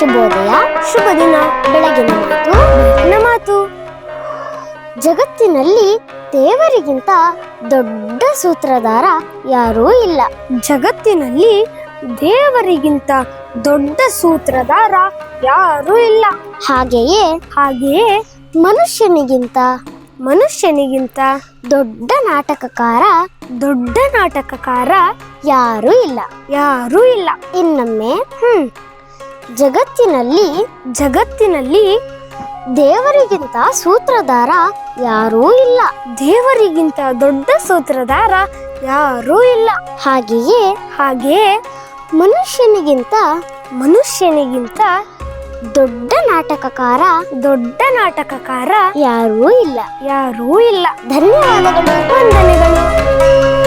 ಶುಭೋದಯ, ಶುಭ ದಿನ. ಬೆಳಗಿನ ಮಾತು. ಬೆಳಗಿನ ಮಾತು. ಜಗತ್ತಿನಲ್ಲಿ ದೇವರಿಗಿಂತ ದೊಡ್ಡ ಸೂತ್ರಧಾರ ಯಾರೂ ಇಲ್ಲ. ಜಗತ್ತಿನಲ್ಲಿ ದೇವರಿಗಿಂತ ದೊಡ್ಡ ಸೂತ್ರಧಾರ ಯಾರೂ ಇಲ್ಲ. ಹಾಗೆಯೇ ಮನುಷ್ಯನಿಗಿಂತ ದೊಡ್ಡ ನಾಟಕಕಾರ ಯಾರೂ ಇಲ್ಲ. ಇನ್ನೊಮ್ಮೆ ಜಗತ್ತಿನಲ್ಲಿ ದೇವರಿಗಿಂತ ಸೂತ್ರಧಾರ ಯಾರೂ ಇಲ್ಲ. ದೇವರಿಗಿಂತ ದೊಡ್ಡ ಸೂತ್ರಧಾರ ಯಾರೂ ಇಲ್ಲ. ಹಾಗೆಯೇ ಮನುಷ್ಯನಿಗಿಂತ ದೊಡ್ಡ ನಾಟಕಕಾರ ಯಾರೂ ಇಲ್ಲ. ಧನ್ಯವಾದಗಳು. ವಂದನೆಗಳು.